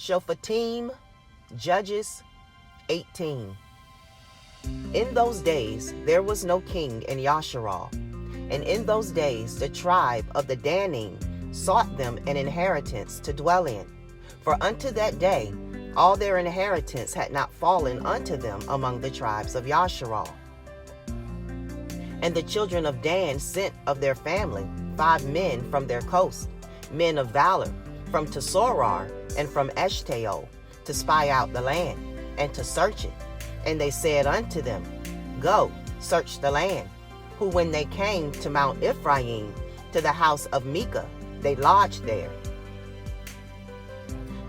Shofetiym, Judges 18. In those days there was no king in Yasharal, and in those days the tribe of the Danites sought them an inheritance to dwell in. For unto that day all their inheritance had not fallen unto them among the tribes of Yasharal. And the children of Dan sent of their family 5 men from their coast, men of valor, from Tesorar and from Eshtaol, to spy out the land, and to search it. And they said unto them, Go, search the land. Who when they came to Mount Ephraim, to the house of Micah, they lodged there.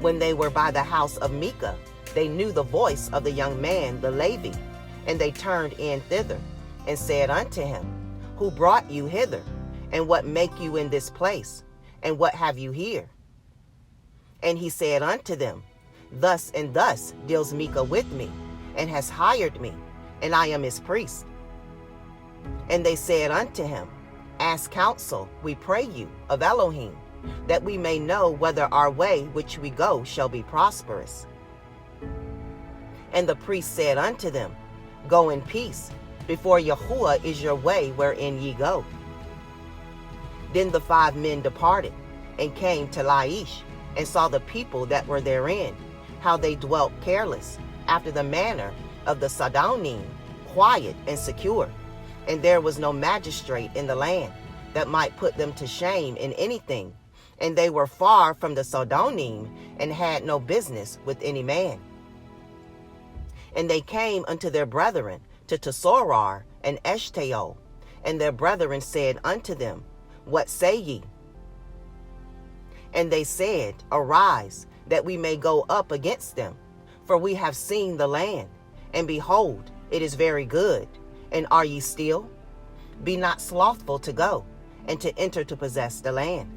When they were by the house of Micah, they knew the voice of the young man, the Levi, and they turned in thither, and said unto him, Who brought you hither? And what make you in this place? And what have you here? And he said unto them, Thus and thus deals Micah with me, and has hired me, and I am his priest. And they said unto him, Ask counsel, we pray you, of Elohim, that we may know whether our way which we go shall be prosperous. And the priest said unto them, Go in peace, before Yahuwah is your way wherein ye go. Then the 5 men departed, and came to Laish, and saw the people that were therein, how they dwelt careless, after the manner of the Sidonians, quiet and secure. And there was no magistrate in the land that might put them to shame in anything. And they were far from the Sidonians, and had no business with any man. And they came unto their brethren to Tesorar and Eshtaol, and their brethren said unto them, What say ye? And they said, Arise, that we may go up against them, for we have seen the land, and behold, it is very good. And are ye still? Be not slothful to go, and to enter to possess the land.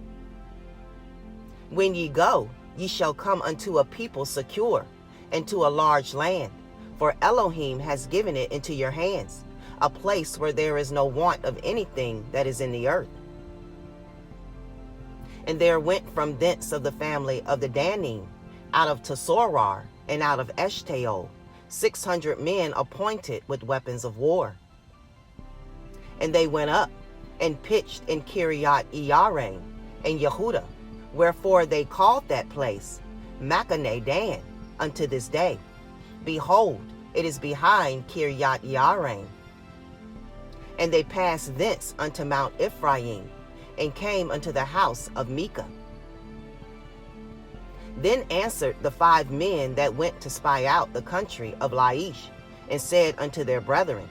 When ye go, ye shall come unto a people secure, and to a large land, for Elohim has given it into your hands, a place where there is no want of anything that is in the earth. And there went from thence of the family of the Danites, out of Tesorar and out of Eshtaol, 600 men appointed with weapons of war. And they went up and pitched in Kiriath-Yearim and Yehudah, wherefore they called that place Machane Dan unto this day. Behold, it is behind Kiriath-Yearim. And they passed thence unto Mount Ephraim, and came unto the house of Micah. Then answered the 5 men that went to spy out the country of Laish, and said unto their brethren,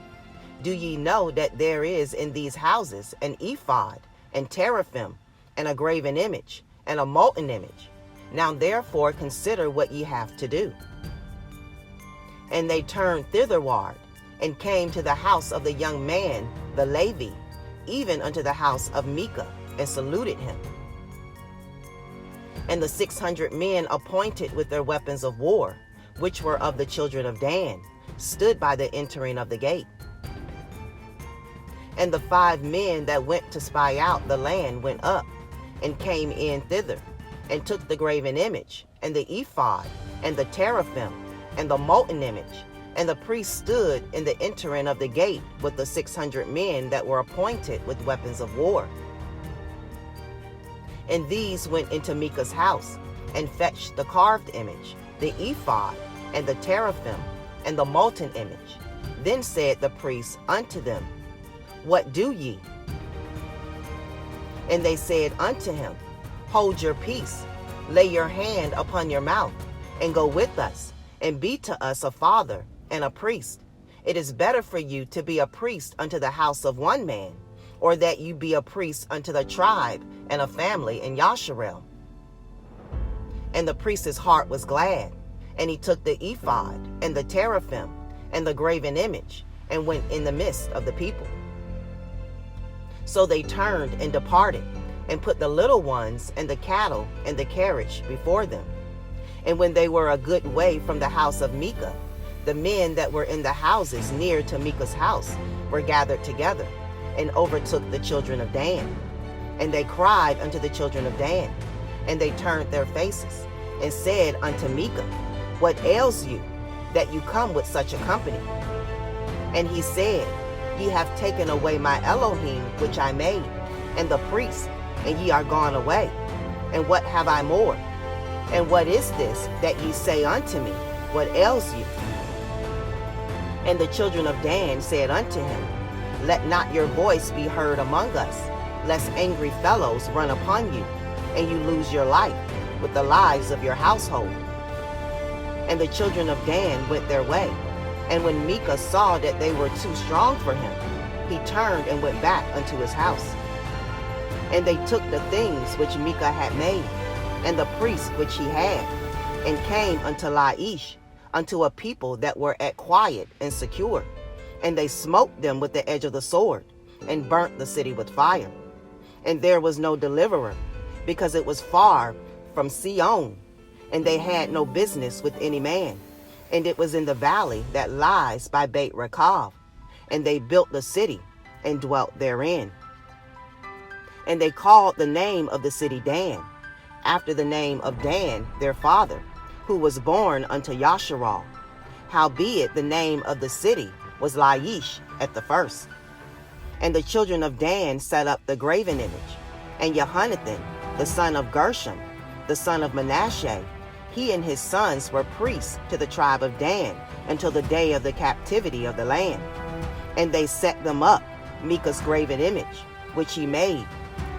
Do ye know that there is in these houses an ephod, and teraphim, and a graven image, and a molten image? Now therefore consider what ye have to do. And they turned thitherward, and came to the house of the young man, the Levi, even unto the house of Micah, and saluted him. And the 600 men appointed with their weapons of war, which were of the children of Dan, stood by the entering of the gate. And the 5 men that went to spy out the land went up, and came in thither, and took the graven image, and the ephod, and the teraphim, and the molten image. And the priest stood in the entering of the gate with the 600 men that were appointed with weapons of war. And these went into Micah's house, and fetched the carved image, the ephod, and the teraphim, and the molten image. Then said the priest unto them, What do ye? And they said unto him, Hold your peace, lay your hand upon your mouth, and go with us, and be to us a father and a priest. It is better for you to be a priest unto the house of one man, or that you be a priest unto the tribe and a family in Yasharel. And the priest's heart was glad, and he took the ephod and the teraphim and the graven image, and went in the midst of the people. So they turned and departed, and put the little ones and the cattle and the carriage before them. And when they were a good way from the house of Micah, the men that were in the houses near to Micah's house were gathered together, and overtook the children of Dan. And they cried unto the children of Dan, and they turned their faces, and said unto Micah, What ails you, that you come with such a company? And he said, Ye have taken away my Elohim which I made, and the priests, and ye are gone away. And what have I more? And what is this that ye say unto me? What ails you? And the children of Dan said unto him, Let not your voice be heard among us, lest angry fellows run upon you, and you lose your life with the lives of your household. And the children of Dan went their way. And when Micah saw that they were too strong for him, he turned and went back unto his house. And they took the things which Micah had made, and the priests which he had, and came unto Laish, unto a people that were at quiet and secure. And they smote them with the edge of the sword, and burnt the city with fire. And there was no deliverer, because it was far from Sion, and they had no business with any man. And it was in the valley that lies by Beit Rekav. And they built the city, and dwelt therein. And they called the name of the city Dan, after the name of Dan their father, who was born unto Yasharal. Howbeit the name of the city was Laish at the first. And the children of Dan set up the graven image. And Jehonathan, the son of Gershom, the son of Manasseh, he and his sons were priests to the tribe of Dan until the day of the captivity of the land. And they set them up, Micah's graven image, which he made,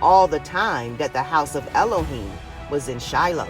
all the time that the house of Elohim was in Shiloh.